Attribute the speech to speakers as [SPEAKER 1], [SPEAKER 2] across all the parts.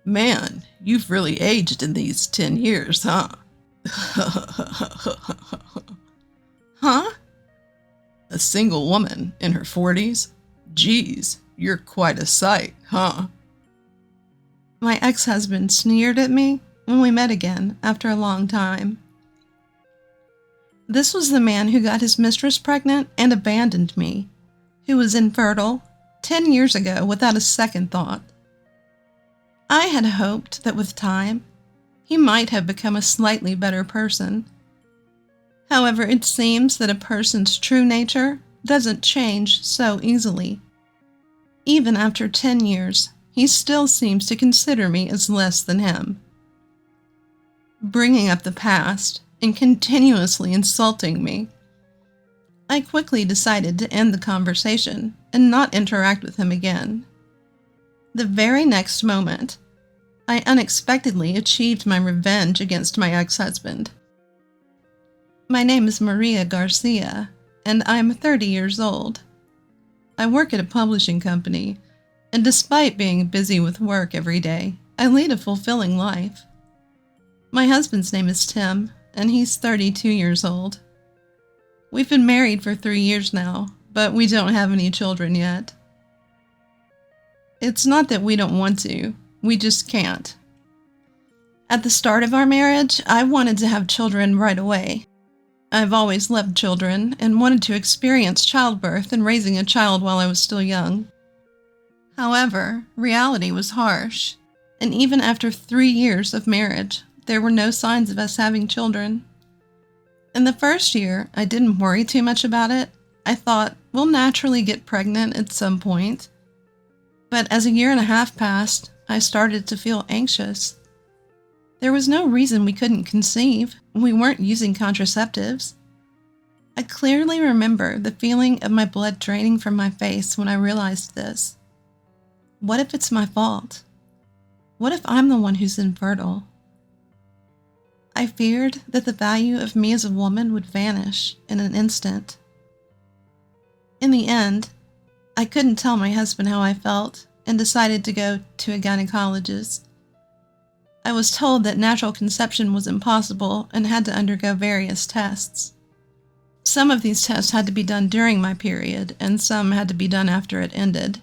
[SPEAKER 1] Man, you've really aged in these 10 years, huh? Huh? A single woman in her 40s? Geez, you're quite a sight, huh? My ex-husband sneered at me when we met again after a long time. This was the man who got his mistress pregnant and abandoned me, who was infertile 10 years ago without a second thought. I had hoped that with time, he might have become a slightly better person. However, it seems that a person's true nature doesn't change so easily. Even after 10 years, he still seems to consider me as less than him. Bringing up the past and continuously insulting me, I quickly decided to end the conversation and not interact with him again. The very next moment, I unexpectedly achieved my revenge against my ex-husband. My name is Maria Garcia, and I am 30 years old. I work at a publishing company, and despite being busy with work every day, I lead a fulfilling life. My husband's name is Tim, and he's 32 years old. We've been married for 3 years now, but we don't have any children yet. It's not that we don't want to, we just can't. At the start of our marriage, I wanted to have children right away. I've always loved children and wanted to experience childbirth and raising a child while I was still young. However, reality was harsh, and even after 3 years of marriage, there were no signs of us having children. In the first year, I didn't worry too much about it. I thought, we'll naturally get pregnant at some point. But as a year and a half passed, I started to feel anxious. There was no reason we couldn't conceive. We weren't using contraceptives. I clearly remember the feeling of my blood draining from my face when I realized this. What if it's my fault? What if I'm the one who's infertile? I feared that the value of me as a woman would vanish in an instant. In the end, I couldn't tell my husband how I felt and decided to go to a gynecologist. I was told that natural conception was impossible and had to undergo various tests. Some of these tests had to be done during my period, and some had to be done after it ended.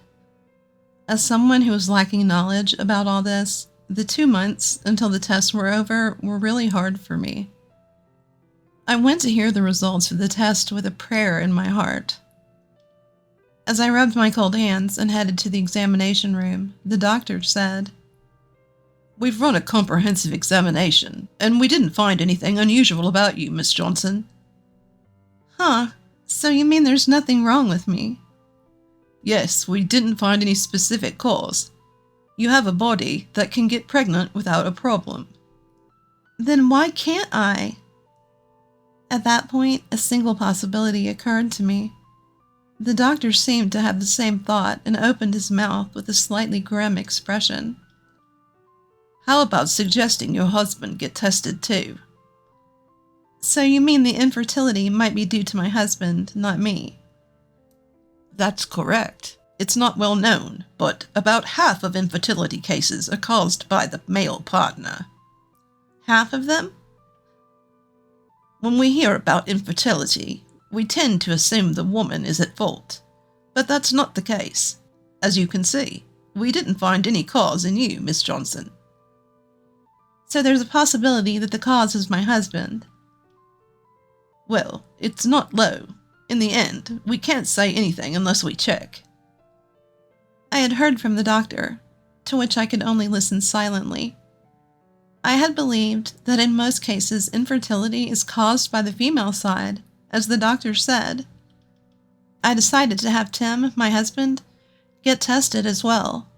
[SPEAKER 1] As someone who was lacking knowledge about all this, the 2 months until the tests were over were really hard for me. I went to hear the results of the test with a prayer in my heart. As I rubbed my cold hands and headed to the examination room, the doctor said, "We've run a comprehensive examination, and we didn't find anything unusual about you, Miss Johnson." Huh, so you mean there's nothing wrong with me? Yes, we didn't find any specific cause. You have a body that can get pregnant without a problem. Then why can't I? At that point, a single possibility occurred to me. The doctor seemed to have the same thought and opened his mouth with a slightly grim expression. How about suggesting your husband get tested too? So you mean the infertility might be due to my husband, not me? That's correct. It's not well known, but about half of infertility cases are caused by the male partner. Half of them? When we hear about infertility, we tend to assume the woman is at fault. But that's not the case. As you can see, we didn't find any cause in you, Miss Johnson. So there's a possibility that the cause is my husband. Well, it's not low. In the end, we can't say anything unless we check. I had heard from the doctor, to which I could only listen silently. I had believed that in most cases infertility is caused by the female side, as the doctor said. I decided to have Tim, my husband, get tested as well.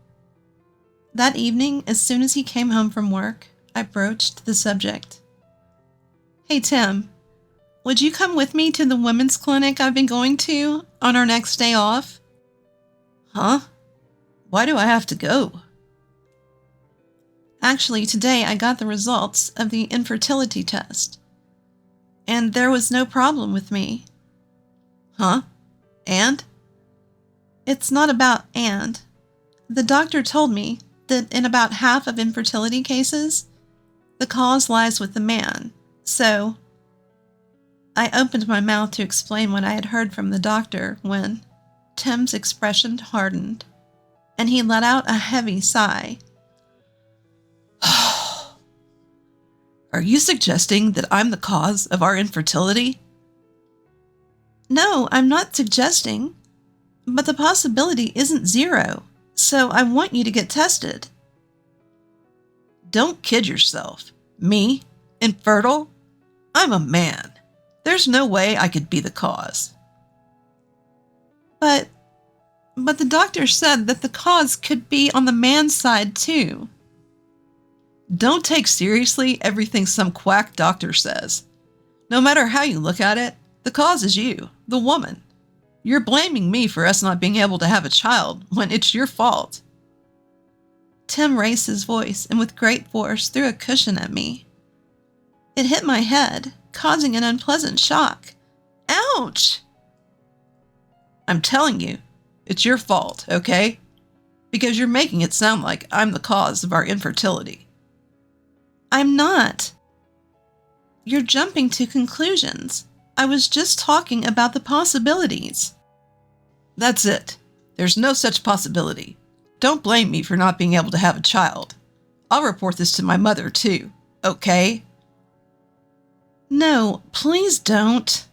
[SPEAKER 1] That evening, as soon as he came home from work, I broached the subject. Hey Tim, would you come with me to the women's clinic I've been going to on our next day off? Huh? Why do I have to go? Actually, today I got the results of the infertility test, and there was no problem with me. Huh? And? It's not about and. The doctor told me that in about half of infertility cases, the cause lies with the man. So, I opened my mouth to explain what I had heard from the doctor when Tim's expression hardened, and he let out a heavy sigh.
[SPEAKER 2] Are you suggesting that I'm the cause of our infertility?
[SPEAKER 1] No, I'm not suggesting, but the possibility isn't zero, so I want you to get tested.
[SPEAKER 2] Don't kid yourself. Me? Infertile? I'm a man. There's no way I could be the cause.
[SPEAKER 1] But the doctor said that the cause could be on the man's side too.
[SPEAKER 2] Don't take seriously everything some quack doctor says. No matter how you look at it, the cause is you, the woman. You're blaming me for us not being able to have a child when it's your fault.
[SPEAKER 1] Tim raised his voice and with great force threw a cushion at me. It hit my head, causing an unpleasant shock. Ouch!
[SPEAKER 2] I'm telling you, it's your fault, okay? Because you're making it sound like I'm the cause of our infertility.
[SPEAKER 1] I'm not. You're jumping to conclusions. I was just talking about the possibilities.
[SPEAKER 2] That's it. There's no such possibility. Don't blame me for not being able to have a child. I'll report this to my mother too, okay?
[SPEAKER 1] No, please don't.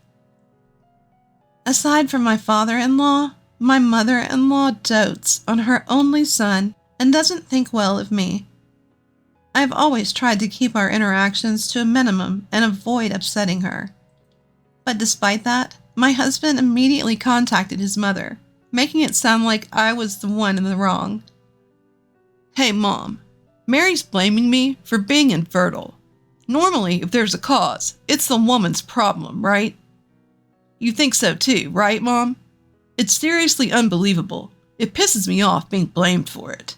[SPEAKER 1] Aside from my father-in-law, my mother-in-law dotes on her only son and doesn't think well of me. I've always tried to keep our interactions to a minimum and avoid upsetting her. But despite that, my husband immediately contacted his mother, making it sound like I was the one in the wrong.
[SPEAKER 2] Hey, Mom, Mary's blaming me for being infertile. Normally, if there's a cause, it's the woman's problem, right? You think so too, right, Mom? It's seriously unbelievable. It pisses me off being blamed for it.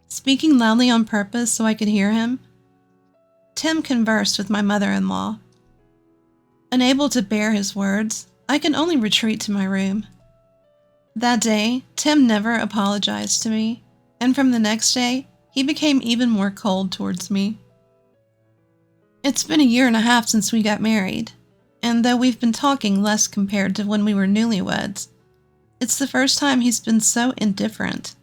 [SPEAKER 1] Speaking loudly on purpose so I could hear him, Tim conversed with my mother-in-law. Unable to bear his words, I could only retreat to my room. That day, Tim never apologized to me, and from the next day, he became even more cold towards me. It's been 1.5 years since we got married, and though we've been talking less compared to when we were newlyweds, it's the first time he's been so indifferent.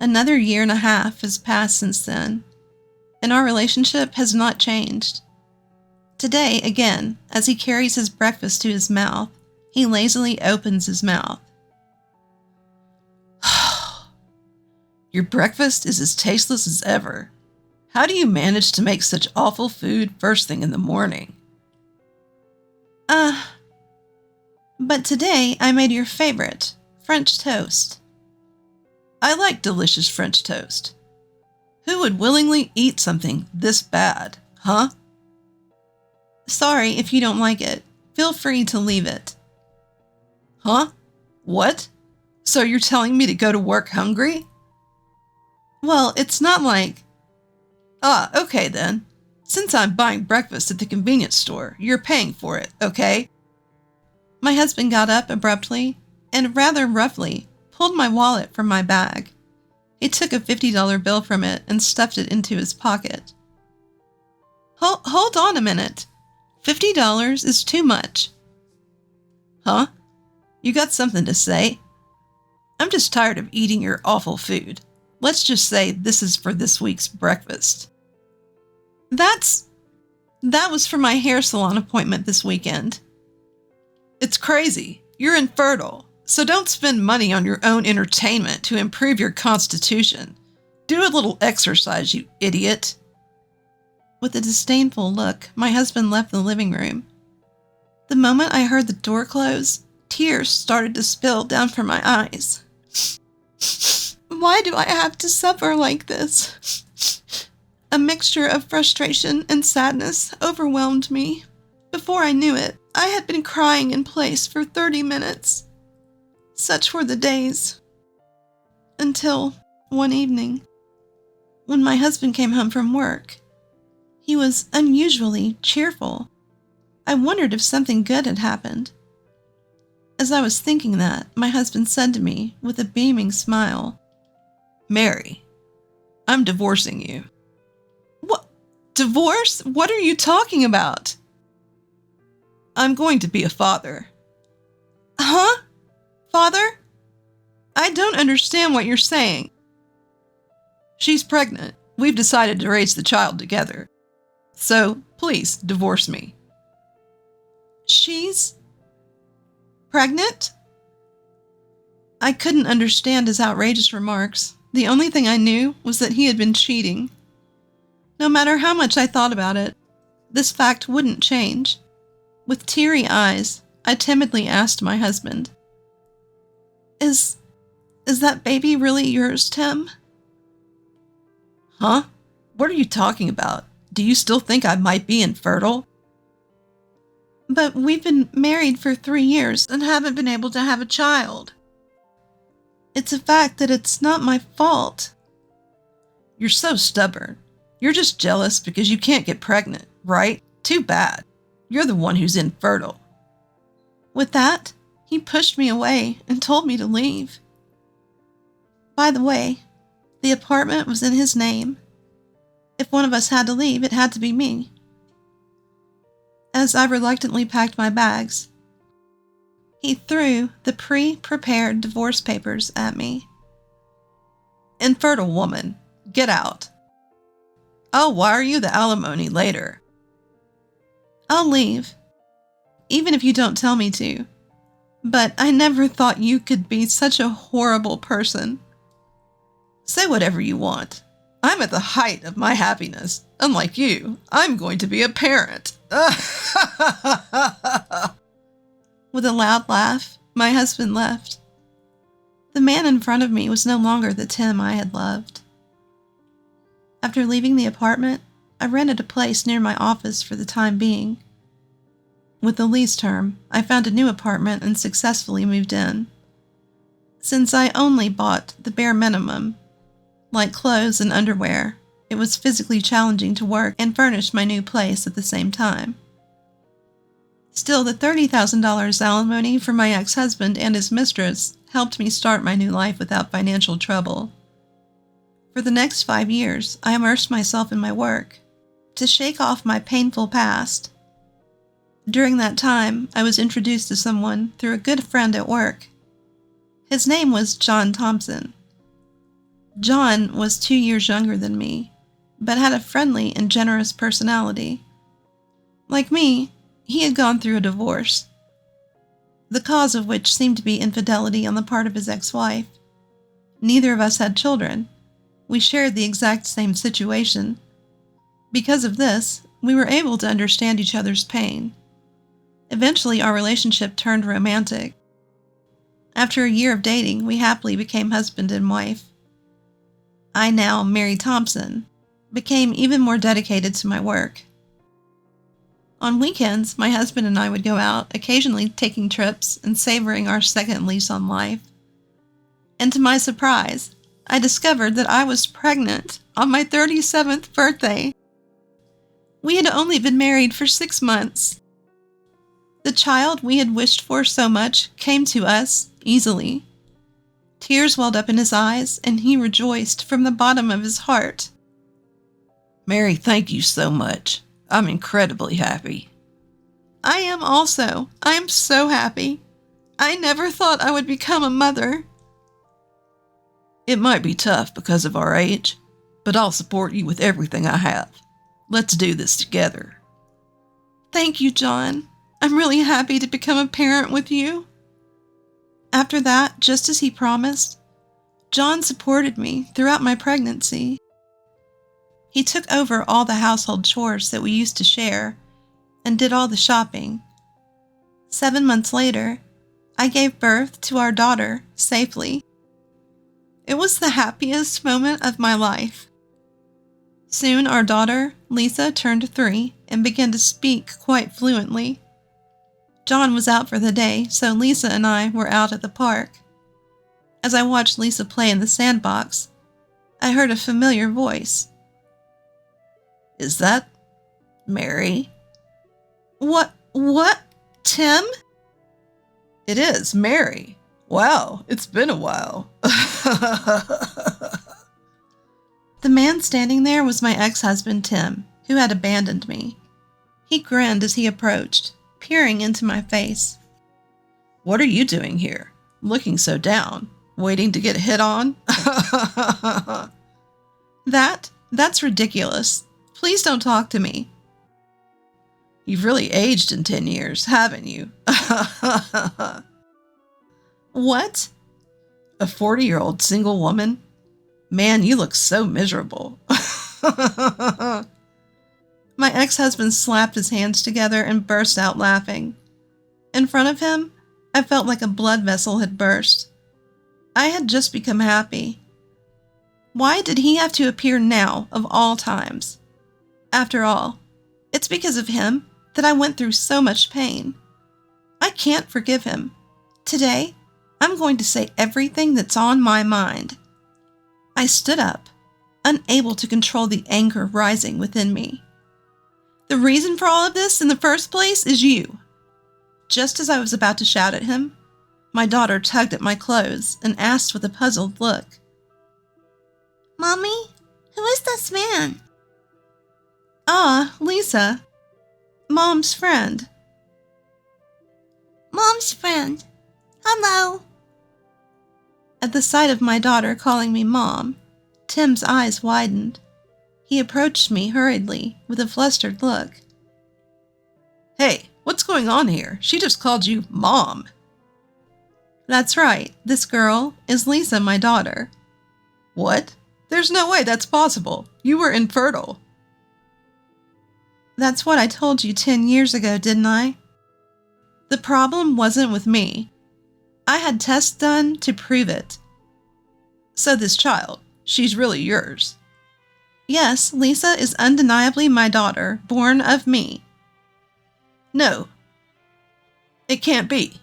[SPEAKER 1] Another 1.5 years has passed since then, and our relationship has not changed. Today, again, as he carries his breakfast to his mouth, he lazily opens his mouth.
[SPEAKER 2] Your breakfast is as tasteless as ever. How do you manage to make such awful food first thing in the morning?
[SPEAKER 1] But today I made your favorite, French toast.
[SPEAKER 2] I like delicious French toast. Who would willingly eat something this bad, huh?
[SPEAKER 1] Sorry if you don't like it. Feel free to leave it.
[SPEAKER 2] Huh? What? So you're telling me to go to work hungry?
[SPEAKER 1] Well, it's not like...
[SPEAKER 2] Okay then. Since I'm buying breakfast at the convenience store, you're paying for it, okay?
[SPEAKER 1] My husband got up abruptly and rather roughly pulled my wallet from my bag. He took a $50 bill from it and stuffed it into his pocket. Hold on a minute. $50 is too much.
[SPEAKER 2] Huh? You got something to say? I'm just tired of eating your awful food. Let's just say this is for this week's breakfast.
[SPEAKER 1] That was for my hair salon appointment this weekend.
[SPEAKER 2] It's crazy. You're infertile, so don't spend money on your own entertainment to improve your constitution. Do a little exercise, you idiot.
[SPEAKER 1] With a disdainful look, my husband left the living room. The moment I heard the door close, tears started to spill down from my eyes. Why do I have to suffer like this? A mixture of frustration and sadness overwhelmed me. Before I knew it, I had been crying in place for 30 minutes. Such were the days. Until one evening, when my husband came home from work. He was unusually cheerful. I wondered if something good had happened. As I was thinking that, my husband said to me with a beaming smile,
[SPEAKER 2] Mary, I'm divorcing you.
[SPEAKER 1] What? Divorce? What are you talking about?
[SPEAKER 2] I'm going to be a father.
[SPEAKER 1] Huh? Father? I don't understand what you're saying.
[SPEAKER 2] She's pregnant. We've decided to raise the child together. So, please, divorce me.
[SPEAKER 1] She's pregnant? I couldn't understand his outrageous remarks. The only thing I knew was that he had been cheating. No matter how much I thought about it, this fact wouldn't change. With teary eyes, I timidly asked my husband, Is that baby really yours, Tim?
[SPEAKER 2] Huh? What are you talking about? Do you still think I might be infertile?
[SPEAKER 1] But we've been married for 3 years and haven't been able to have a child. It's a fact that it's not my fault.
[SPEAKER 2] You're so stubborn. You're just jealous because you can't get pregnant, right? Too bad. You're the one who's infertile.
[SPEAKER 1] With that, he pushed me away and told me to leave. By the way, the apartment was in his name. If one of us had to leave, it had to be me. As I reluctantly packed my bags, he threw the pre-prepared divorce papers at me.
[SPEAKER 2] Infertile woman, get out. I'll wire you the alimony later.
[SPEAKER 1] I'll leave, even if you don't tell me to. But I never thought you could be such a horrible person.
[SPEAKER 2] Say whatever you want. I'm at the height of my happiness. Unlike you, I'm going to be a parent.
[SPEAKER 1] With a loud laugh, my husband left. The man in front of me was no longer the Tim I had loved. After leaving the apartment, I rented a place near my office for the time being. With the lease term, I found a new apartment and successfully moved in. Since I only bought the bare minimum, like clothes and underwear, it was physically challenging to work and furnish my new place at the same time. Still, the $30,000 alimony for my ex-husband and his mistress helped me start my new life without financial trouble. For the next 5 years, I immersed myself in my work to shake off my painful past. During that time, I was introduced to someone through a good friend at work. His name was John Thompson. John was 2 years younger than me, but had a friendly and generous personality. Like me, he had gone through a divorce, the cause of which seemed to be infidelity on the part of his ex-wife. Neither of us had children. We shared the exact same situation. Because of this, we were able to understand each other's pain. Eventually, our relationship turned romantic. After a year of dating, we happily became husband and wife. I now, Mary Thompson, became even more dedicated to my work. On weekends, my husband and I would go out, occasionally taking trips and savoring our second lease on life. And to my surprise, I discovered that I was pregnant on my 37th birthday. We had only been married for 6 months. The child we had wished for so much came to us easily. Tears welled up in his eyes, and he rejoiced from the bottom of his heart.
[SPEAKER 2] Mary, thank you so much. I'm incredibly happy.
[SPEAKER 1] I am also. I am so happy. I never thought I would become a mother.
[SPEAKER 2] It might be tough because of our age, but I'll support you with everything I have. Let's do this together.
[SPEAKER 1] Thank you, John. I'm really happy to become a parent with you. After that, just as he promised, John supported me throughout my pregnancy. He took over all the household chores that we used to share and did all the shopping. 7 months later, I gave birth to our daughter safely. It was the happiest moment of my life. Soon our daughter, Lisa, turned 3 and began to speak quite fluently. John was out for the day, so Lisa and I were out at the park. As I watched Lisa play in the sandbox, I heard a familiar voice.
[SPEAKER 2] Is that Mary?
[SPEAKER 1] What, Tim?
[SPEAKER 2] It is, Mary. Wow, it's been a while.
[SPEAKER 1] The man standing there was my ex-husband, Tim, who had abandoned me. He grinned as he approached, peering into my face.
[SPEAKER 2] What are you doing here? Looking so down. Waiting to get hit on?
[SPEAKER 1] That's ridiculous. Please don't talk to me.
[SPEAKER 2] You've really aged in 10 years, haven't you?
[SPEAKER 1] What?
[SPEAKER 2] A 40-year-old single woman? Man, you look so miserable.
[SPEAKER 1] My ex-husband slapped his hands together and burst out laughing. In front of him, I felt like a blood vessel had burst. I had just become happy. Why did he have to appear now, of all times? After all, it's because of him that I went through so much pain. I can't forgive him. Today, I'm going to say everything that's on my mind. I stood up, unable to control the anger rising within me. The reason for all of this in the first place is you. Just as I was about to shout at him, my daughter tugged at my clothes and asked with a puzzled look,
[SPEAKER 3] Mommy, who is this man?
[SPEAKER 1] Ah, Lisa. Mom's friend.
[SPEAKER 3] Mom's friend. Hello.
[SPEAKER 1] At the sight of my daughter calling me Mom, Tim's eyes widened. He approached me hurriedly with a flustered look.
[SPEAKER 2] Hey, what's going on here? She just called you Mom.
[SPEAKER 1] That's right. This girl is Lisa, my daughter.
[SPEAKER 2] What? There's no way that's possible. You were infertile.
[SPEAKER 1] That's what I told you 10 years ago, didn't I? The problem wasn't with me. I had tests done to prove it.
[SPEAKER 2] So this child, she's really yours.
[SPEAKER 1] Yes, Lisa is undeniably my daughter, born of me.
[SPEAKER 2] No. It can't be.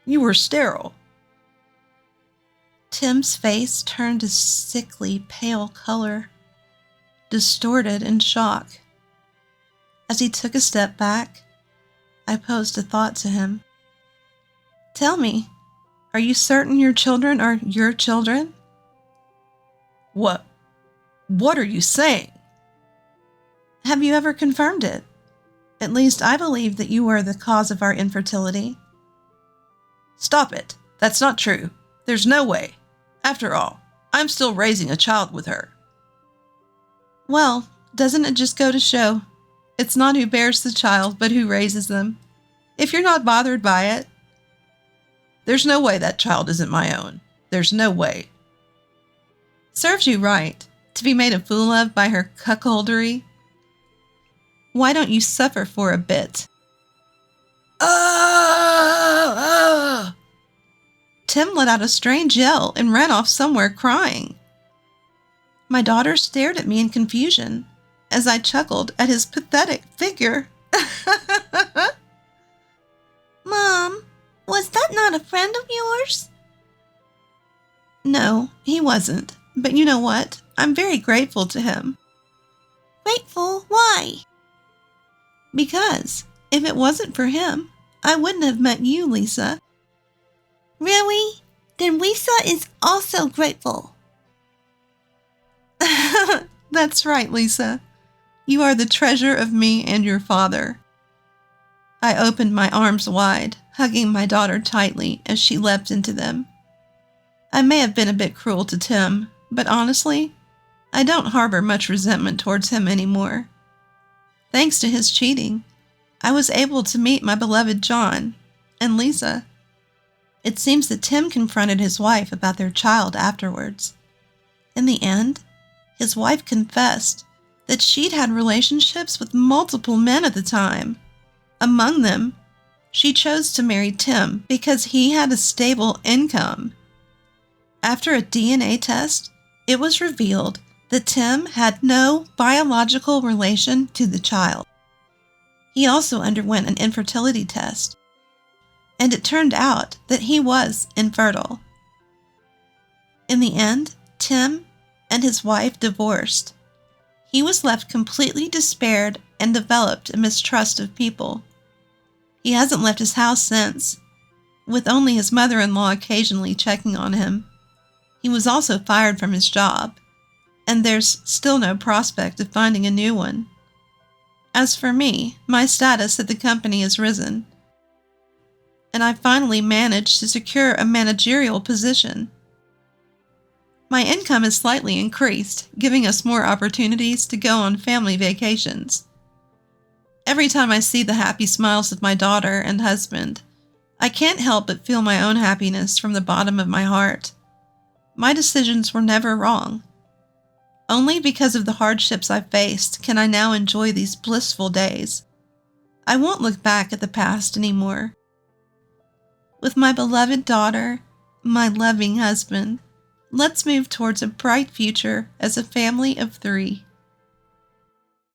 [SPEAKER 2] You were sterile.
[SPEAKER 1] Tim's face turned a sickly pale color, distorted in shock. As he took a step back, I posed a thought to him. Tell me, are you certain your children are your children?
[SPEAKER 2] What are you saying?
[SPEAKER 1] Have you ever confirmed it? At least I believe that you were the cause of our infertility.
[SPEAKER 2] Stop it. That's not true. There's no way. After all, I'm still raising a child with her.
[SPEAKER 1] Well, doesn't it just go to show? It's not who bears the child, but who raises them. If you're not bothered by it.
[SPEAKER 2] There's no way that child isn't my own. There's no way.
[SPEAKER 1] Serves you right, to be made a fool of by her cuckoldry. Why don't you suffer for a bit? Tim let out a strange yell and ran off somewhere crying. My daughter stared at me in confusion as I chuckled at his pathetic figure.
[SPEAKER 3] Mom, was that not a friend of yours?
[SPEAKER 1] No, he wasn't. But you know what? I'm very grateful to him.
[SPEAKER 3] Grateful? Why?
[SPEAKER 1] Because if it wasn't for him, I wouldn't have met you, Lisa.
[SPEAKER 3] Really? Then Lisa is also grateful.
[SPEAKER 1] That's right, Lisa. You are the treasure of me and your father. I opened my arms wide, hugging my daughter tightly as she leapt into them. I may have been a bit cruel to Tim, but honestly, I don't harbor much resentment towards him anymore. Thanks to his cheating, I was able to meet my beloved John and Lisa. It seems that Tim confronted his wife about their child afterwards. In the end, his wife confessed that she'd had relationships with multiple men at the time. Among them, she chose to marry Tim because he had a stable income. After a DNA test, it was revealed that Tim had no biological relation to the child. He also underwent an infertility test, and it turned out that he was infertile. In the end, Tim and his wife divorced. He was left completely despaired and developed a mistrust of people. He hasn't left his house since, with only his mother-in-law occasionally checking on him. He was also fired from his job. and there's still no prospect of finding a new one. As for me, my status at the company has risen, and I finally managed to secure a managerial position. My income has slightly increased, giving us more opportunities to go on family vacations. Every time I see the happy smiles of my daughter and husband, I can't help but feel my own happiness from the bottom of my heart. My decisions were never wrong. Only because of the hardships I faced can I now enjoy these blissful days. I won't look back at the past anymore. With my beloved daughter, my loving husband, let's move towards a bright future as a family of 3.